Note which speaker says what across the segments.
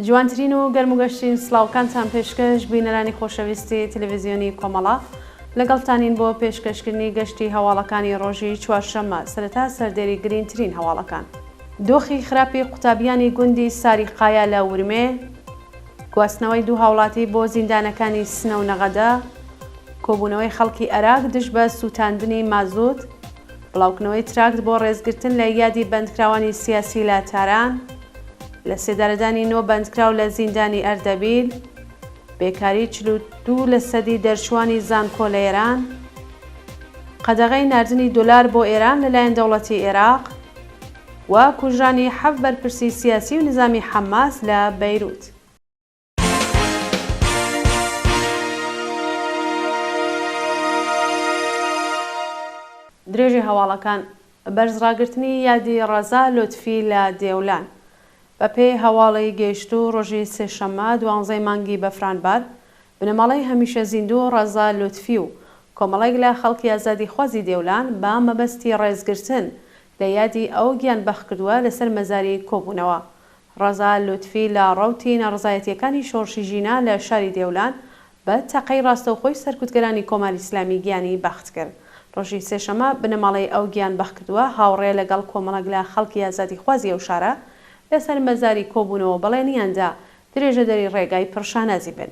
Speaker 1: جوانترین و گەرموگەشتین سڵاوکانتان پێشکەش بینەرانی خۆشەویستی تەلەڤیزیۆنی کۆمەڵە لەگەڵتانین بۆ پێشکەشکردنی گەشتی هەواڵەکانی ڕۆژی چوارشەممە سەرەتا سەردێری گرنگترین هەواڵەکان. دۆخی خراپی قوتابیانی گوندی ساریقایە لە ورمێ، گواستنەوەی دوو هاوڵاتی بۆ زیندانەکانی سنە و نەغەدە، کۆبوونەوەی خەڵکی عێراق دژ بە سووتاندنی مازوت، بڵاوکردنەوەی تراکت بۆ ڕێزگرتن لە یادی بەندکراوانی سیاسی لە تاران، لە سێدارەدانی نۆ بەندکراو لە زیندانی ئەردەبیل، بێکاری 42% دەرچوانی زانکۆ لە ئێران، قەدەغەی ناردنی دۆلار بۆ ئێران لەلایەن دەوڵەتی عێراق و کوژرانی 7 بەرپرسی سیاسی و نظامی حەماس لە بەیروت. درێژی هەواڵەکان بەرزڕاگرتنی یادی ڕەزا لوتفی لە دێولان. بەپێی هەواڵی گەیشتوو ڕۆژی سێشەممە 12 مانگی بەفرانبار، بنەماڵەی هەمیشە زیندوو ڕەزا لوتفی و کۆمەڵێک لە خەڵکی ئازادیخوازی دێولان بە مەبەستی ڕێزگرتن لە یادی ئەو گیانبەخت کردووە لەسەر مەزاری کۆبوونەوە. ڕەزا لوتفی لە ڕەوتی نەڕزایەتیەکانی شۆڕشی ژینا لە شاری دێولان بە تەقەی ڕاستەوخۆی سەرکوتگەرانی کۆماری ئیسلامی گیانی بەخت کرد. ڕۆژی سێشەممە بنەماڵەی ئەو گیانبەخت کردووە هاوڕێ لەگەڵ کۆمەڵێک لە خەڵکی ئازادیخوازی ئەو شارە لەسەر مەزاری کۆبوونەوە بەڵێنیاندا درێژە دەری ڕێگای پڕشانازی بن.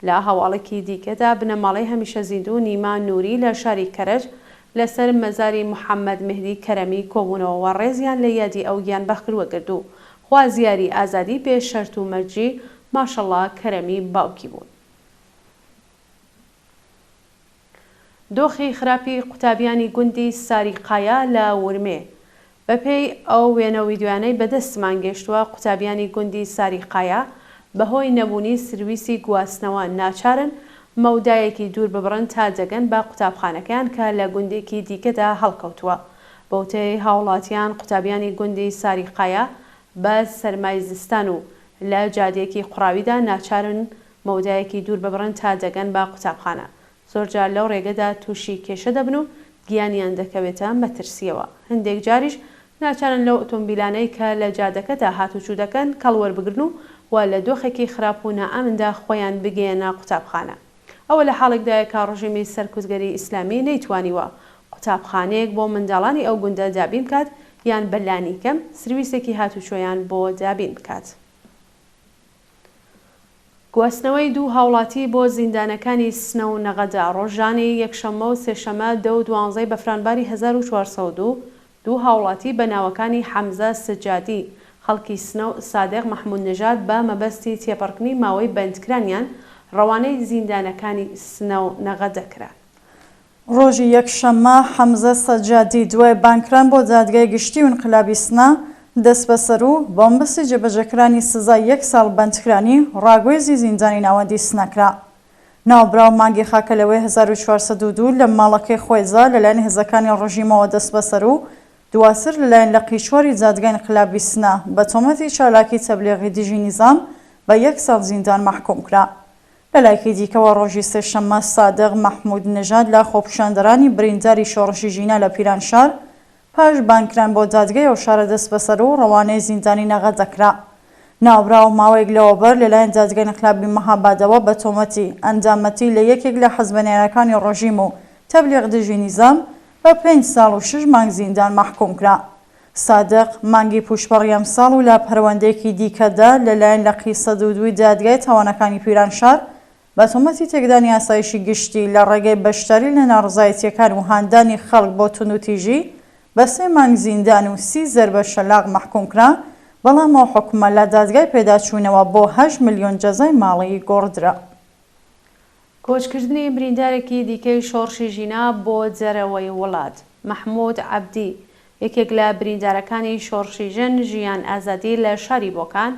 Speaker 1: لە هەواڵێکی دیکەدا بنەماڵەی هەمیشە زیندوو نیما نووری لە شاری کەرەج لەسەر مەزاری محەممەد مهدی کەرەمی کۆبوونەوە ڕێزیان لە یادی ئەو گیانبەخت کردووە کردو. خوا زیاری ئازادی بێ شەرت و مەرجی ماشەڵڵا کەرەمی باوکی بوون. دۆخی خراپی قوتابیانی گوندی ساریقایە لە ورمێ. بەپێی ئەو وێنە ویدیۆیانەی بەدەستمان گەیشتووە قوتابیانی گوندی ساریقایە بەهۆی نەبوونی سرویسی گواستنەوە ناچارن مەودایەکی دوور ببڕن تا دەگەن بە قوتابخانەکەیان کە لە گوندێکی دیکەدا هەڵکەوتووە. بەوتەی هاوڵاتیان قوتابیانی گوندی ساریقایە بە سەرمای زستان و لە جادەیەکی قوڕاویدا ناچارن مەودایەکی دوور ببڕن تا دەگەن بە قوتابخانە. زۆرجار لەو ڕێگەدا تووشی کێشە دەبن و گیانیان دەکەوێتە مەترسیەوە. هەندێک جاریش ناچارن لەو ئۆتۆمبیلانەی کە لە جادەکەدا هاتوچوو دەکەن کەڵوەربگرن و لە دۆخێکی خراپ و نائەمندا خۆیان بگەێنە قوتابخانە. ئەوە لە حاڵێکدایە کە ڕژیمی سەرکوتگەری ئیسلامی نەیتوانیوە قوتابخانەیەک بۆ منداڵانی ئەو گوندە دابین بکات یان بەلانی کەم سرویسێکی هاتوچۆیان بۆ دابین بکات. گواستنەوەی دوو هاوڵاتی بۆ زیندانەکانی سنە و نەغەدا ڕۆژانی یەکشەممە و سێشەممە 10 و 12 بەفرانباری 1402 دوو هاوڵاتی بە ناوەکانی حەمزە سجادی خەڵکی سنە و سادێق مەحموود نەژاد بە مەبەستی تێپەڕکردنی ماوەی بەندکرانیان ڕەوانەی زیندانەکانی سنە و نەغەدە کرا.
Speaker 2: ڕۆژی یەکشەممە حەمزە سەجادی دوای بانکران بۆ دادگای گشتی و انقلابی سنە دەست بەسەر و بۆمبەسی جێبەجێکرانی سزای 1 ساڵ بەندکرانی ڕاگوێزی زیندانی ناوەندی سنەکرا. ناوبراو مانگی خاکەلەوەی 1402 لە ماڵەکەی خۆیزا لەلایەن هێزەکانی ڕژیمەوە دەست بەسەر و دواسر لەلایەن لە قیچوەری جادگای انقلابی سنە بە تۆمەتی چالاکی تەبلیغی دژی نیزام بە 1 ساڵ زیندان مەحکوم کرا. لەلایەکی دیکەوە ڕۆژی سێشەممە سادێق مەحموود نەژاد لە خۆپیشاندەرانی برینداری شۆڕشی ژینا لە پیرانشار پاش بانکران بۆ دادگای ئەو شارە دەست بەسەر و ڕەوانەی زیندانی نەغەدەکرا. ناوبراو ماوەیەک لەوەبەر لەلایەن دادگای انقلابی مەهابادەوە بە تۆمەتی ئەندامەتی لە یەکێک لە حەزبەنێرەکانی ڕۆژیم و تەبلیغ دژی نیزام بە 5 ساڵ و 6 مانگ زیندان مەحکوم کرا. سادق مانگی پوشپەڕیەم ساڵ و لە پەروەندەیەکی دیکەدا لەلایەن لە قی 102 دادگای تاوانەکانی پیرانشار بە تۆمەتی تێکدانی ئاسایشی گشتی لە ڕێگەی بەشداری لە ناڕزایەتیەکان و هاندانی خەڵک بۆ توندوتیژی بە 3 مانگ زیندان و 30 زەربە شەلاق مەحکوم کرا، بەڵام ئەو حکومە لە دادگای پێداچوونەوە بۆ 8 ملیۆن جەزای ماڵی گۆڕدرا.
Speaker 1: کۆچکردنی بریندارێکی دیکەی شۆڕشی ژینا بۆ جەرەوەی وڵات. مەحموود عەبدی یەکێک لە بریندارەکانی شۆڕشی ژن ژیان ئازادی لە شاری بۆکان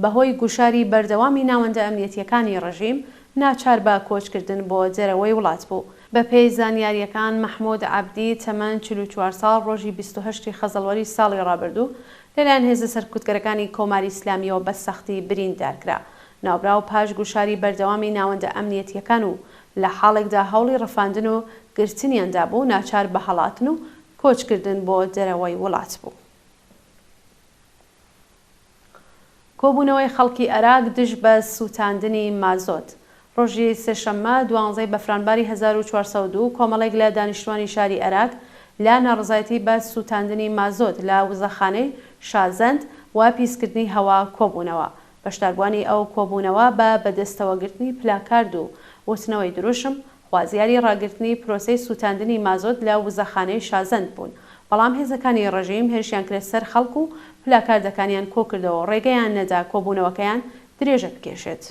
Speaker 1: بەهۆی گوشاری بەردەوامی ناوەندە ئەمنیەتیەکانی ڕژیم ناچار بە کۆچکردن بۆ جەرەوەی وڵات بوو. بەپێی زانیاریەکان مەحموود عەبدی تەمەن 44 ساڵ ڕۆژی 28 خەزەڵوەری ساڵی ڕابردوو لەلایەن هێزە سەرکوتگەرەکانی کۆماری ئیسلامیەوە بە سەختی بریندارکرا. ناوبراو پاش گوشاری بەردەوامی ناوەندە ئەمنیەتیەکان و لە حاڵێکدا هەوڵی ڕەفاندن و گرتنیاندا بوو ناچار بە هەڵاتن و کۆچکردن بۆ دەرەوەی وڵات بوو. کۆبوونەوەی خەڵکی عێراق دژ بە سوتاندنی مازۆت. ڕۆژی سێشەممە 12 بەفرانباری 1402 کۆمەڵێک لە دانیشتوانی شاری عێراق لا ناڕزایەتی بە سوتاندنی مازۆت لە وزەخانەی شازەند و پیسکردنی هەوا کۆبوونەوە. بەشداربووانی ئەو کۆبوونەوە بە بەدەستەوەگرتنی پلاکارد و وتنەوەی دروشم خوازیاری ڕاگررتنی پرۆسەی سوتاندنی مازۆت لە وزەخانەی شازەند بوون. بەڵام هێزەکانی ڕژیم هێرشیان کرد سەر خەڵک و پلاکاردەکانیان کۆکردەوە ڕێگەیان نەدا کۆبوونەوەکەیان درێژە بکێشێت.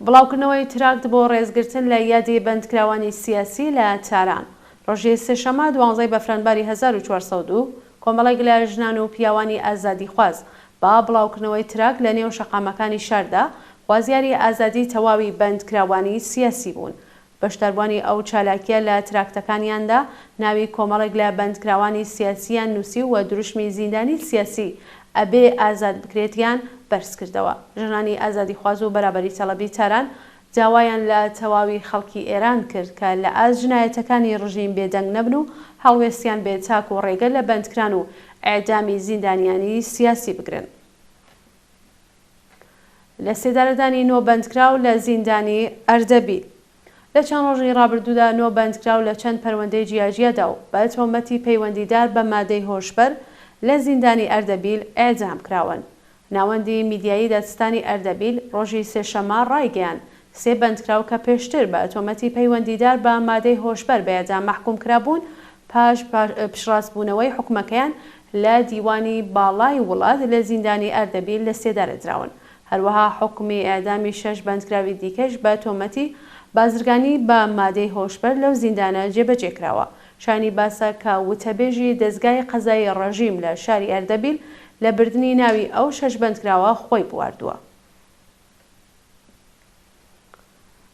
Speaker 1: بڵاوکردنەوەی تراکت بۆ ڕێزگرتن لە یادی بەندکراوانی سیاسی لە تاران. ڕۆژی سێشەممە 12 بەفرانباری 1402 کۆمەڵێک لە ژنان و پیاوانی ئازادی خواز با بڵاوکردنەوەی تراک لە نێو شەقامەکانی شاردا خوازیاری ئازادی تەواوی بەندکراوانی سیاسی بوون. بەشداربووانی ئەو چالاکیە لە تراکتەکانیاندا ناوی کۆمەڵێک لە بەندکراوانی سیاسیان نووسی و دروشمی زیندانی سیاسی ئەبێ ئازاد بکرێتیان بەرزکردەوە. ژنانی ئازادی خواز و بەرابەری تەڵەبی تاران داوایان لە تەواوی خەڵکی ئێران کرد کە لە ئاز ژنایەتەکانی ڕژیم بێدەنگ نەبن و هەڵوێستیان بێت تاک و ڕێگە لە بەندکران و ئێعدامی زیندانیانی سیاسی بگرن. لە سێدارەدانی نۆ بەندکراو لە زیندانی ئەردەبیل. لە چەند ڕۆژی ڕابردوودا نۆ بەندکراو لە چەند پەروەندەی جیاجیادا و بە تۆمەتی پەیوەندیدار بە مادەی هۆشبەر لە زیندانی ئەردەبیل ئێعدام کراون. ناوەندی میدیایی دادستانی ئەردەبیل ڕۆژی سێشەممە ڕایگەیاند سێ بەندکراو کە پێشتر بە تۆمەتی پەیوەندیدار بە مادەی هۆشبەر بە ئێعدام مەحکوم کرابوون پاش پشڕاستبوونەوەی حکومەکەیان لە دیوانی باڵای وڵات لە زیندانی ئەردەبیل لە سێدارەدراون. هەروەها حکمی ئێعدامی 6 بەندکراوی دیکەش بە تۆمەتی بازرگانی بە مادەی هۆشبەر لەو زیندانە جێبەجێکراوە. شانی باسە کە وتەبێژی دەستگای قەزای ڕەژیم لە شاری ئەردەبیل لە بردننی ناوی ئەو 6 بەندکراوە خۆی بواردووە.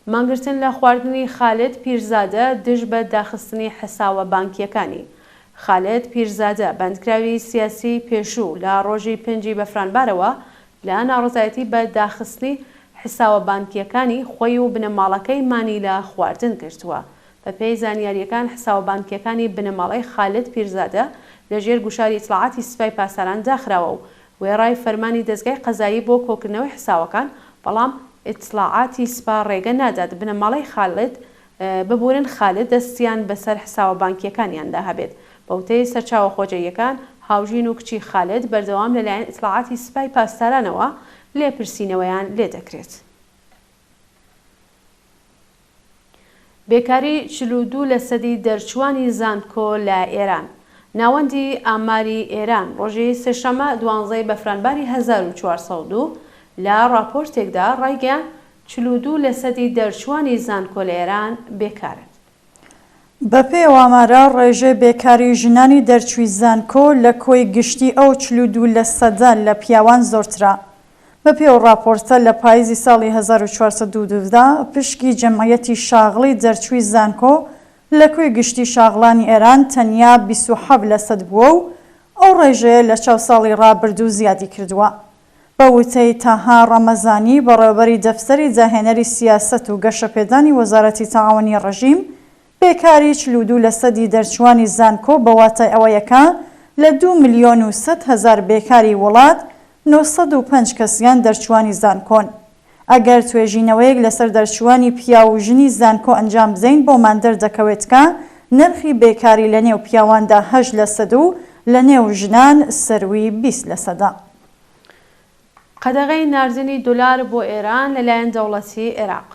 Speaker 1: مانگرتن لە خواردنی خالد پیرزادە دژ بە داخستنی حساوە بانکیەکانی. خالد پیرزادە بەندکراوی سیاسی پێشوو لە ڕۆژی 5 بەفرانبارەوە لە ناڕزایەتی بە داخستنی حساوە بانکیەکانی خۆی و بنەماڵەکەی مانی لە خواردن کردووە. بە پێی زانیاریەکان حساوە بانکیەکانی بنەماڵەی خالد پیرزادە لەژێر گوشاری ئیتلاعاتی سوپای پاسەران داخراوە و وێڕای فەرمانی دەستگای قەزایی بۆ کۆکردنەوەی حساوەکان، بەڵام ئیتلاعاتی سوپا ڕێگە نادات بنەماڵەی خالد ببورن خالد دەستیان بەسەر حساوە بانکیەکانیاندا هەبێت. بەوتەی سەرچاوە خۆجەیەکان هاوژین و کچی خالد بەردەوام لەلایەن ئیتلاعاتی سوپای پاسدارانەوە لێپرسینەوەیان لێ دەکرێت. بێکاری 42% دەرچوانی زانکۆ لە ئێران. ناوەندی ئاماری ئێران ڕۆژی سێشەممە 12 بەفرانباری 1402 لە راپۆرتێکدا ڕایگەیاند 42% دەرچوانی زانکۆ لە ئێران بێکارن.
Speaker 2: بە پێی ئەو ئامارە ڕێژەی بێکاری ژنانی دەرچووی زانکۆ لە کۆی گشتی ئەو 42% لە پیاوان زۆرترە. بە پێی ئەو راپۆرتە لە پاییزی ساڵی 1402 پشکی جەمعیەتی شاغڵی دەرچووی زانکۆ لە کۆی گشتی شاغڵانی ئێران تەنیا 27% بووە و ئەو ڕێژەیە لە چاو ساڵی ڕابردوو زیادی کردووە. بە وتەی تاها ڕەمەزانی بەڕێوەبەری دەفتەری داهێنەری سیاسەت و گەشەپێدانی وەزارەتی تەعاونی ڕەژیم، بێکاری 42% دەرچوانی زانکۆ بە واتای ئەوەیەکە لە 2,100,000 بێکاری وڵات 905 کەسیان دەرچوانی زانکۆن. ئەگەر توێژینەوەیەک لەسەر دەرچوانی پیا و ژنی زانکۆ ئەنجام بدەین بۆمان دەردەکەوێت کە نرخی بێکاری لە نێو پیاواندا 8% و لە نێو ژنان سەروی 20%.
Speaker 1: قەدەغەی ناردنی دولار بۆ ئێران لەلایەن دەوڵەتی عێراق.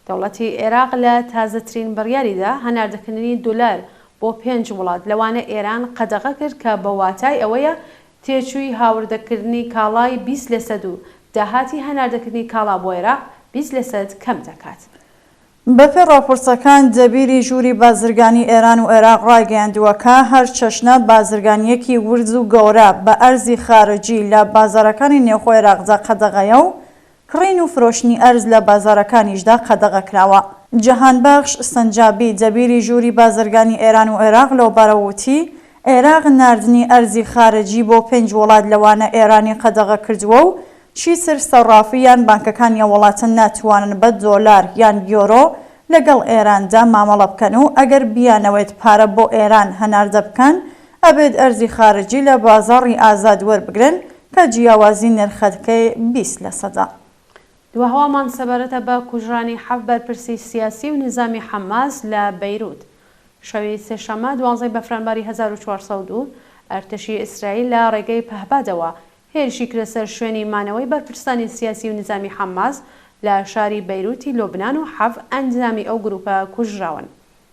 Speaker 1: دەوڵەتی عێراق لە تازەترین بڕیاریدا هەناردەکردنی دولار بۆ 5 وڵات لەوانە ئێران قەدەغە کرد کە بە واتای ئەوەیە تێچووی هاوردەکردنی کاڵای 20% و داهاتی هەناردەکردنی کاڵا بۆ عێراق 20% کەم دەکات.
Speaker 2: بەپێ راپۆرتەکان دەبیری ژووری بازرگانی ئێران و عێراق ڕایگەیاندووە کە هەر چەشنە بازرگانیەکی ورد و گەورە بە ئەرزی خارجی لە بازارەکانی نێوخۆ عێراقدا قەدەغەیە و کڕین و فرۆشتنی ئەرز لە بازارەکانیشدا قەدەغە کراوە. جەهانبەخش سەنجابی دەبیری ژووری بازرگانی ئێران و عێراق لەوبارەوە وتی عێراق ناردنی ئەرزی خارجی بۆ 5 وڵات لەوانە ئێرانی قەدەغە کردووە و چیتر سەرافی یان بانکەکان یا وڵاتە ناتوانن بە دۆلار یان یۆرۆ لەگەڵ ئێراندا مامەڵە بکەن و ئەگەر بیانەوێت پارە بۆ ئێران هەناردە بکەن ئەبێت ئەرزی خارجی لە بازاڕی ئازاد وەربگرن کە جیاوازی نرخەکەی 20%.
Speaker 1: دووهەوامان سەبارەتە بە کوژرانی 7 بەرپرسی سیاسی و نظامی حەماس لە بەیروت. شەوی سێشەممە 12 بەفرانباری 1402 ئەرتەشی ئیسرائیل لە ڕێگەی پەهبادەوە هێرشی کرە سەر شوێنی مانەوەی بەرپرسانی سیاسی و نظامی حەماس لە شاری بەیروتی لۆبنان و 7 ئەنجامی ئەو گروپە کوژراون.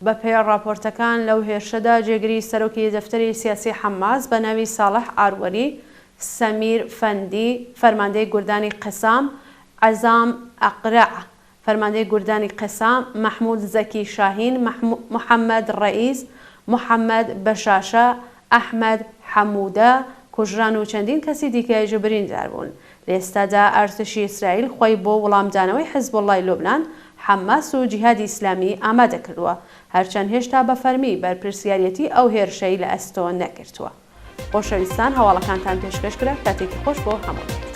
Speaker 1: بە پێی راپۆرتەکان لەو هێرشەدا جێگری سەرۆکی دەفتەری سیاسی حەماس بە ناوی ساڵح ئاروەری، سەمیر فەندی فەرماندەی گوردانی قسام، عەزام ئەقرع فەرماندەی گوردانی قسام، محمود زەکی شاهین، محەممەد ڕەئیس، محەممەد بەشاشە، ئەحمەد حەمودە کوژران و چەندین کەسی دیکەیەژ بریندار بوون. لە ئێستادا ئەرتشی ئیسرائیل خۆی بۆ وەڵامدانەوەی حیزبوڵڵای لوبنان، حەماس و جیهادی ئیسلامی ئامادە کردووە، هەرچەند هێشتا بە فەرمی بەرپرسیارەتی ئەو هێرشەی لە ئەستۆ نەکردووە. خۆشەویستان، هەواڵەکانتان پێشکەش کرا، کاتێکی خۆش بۆ هەموو.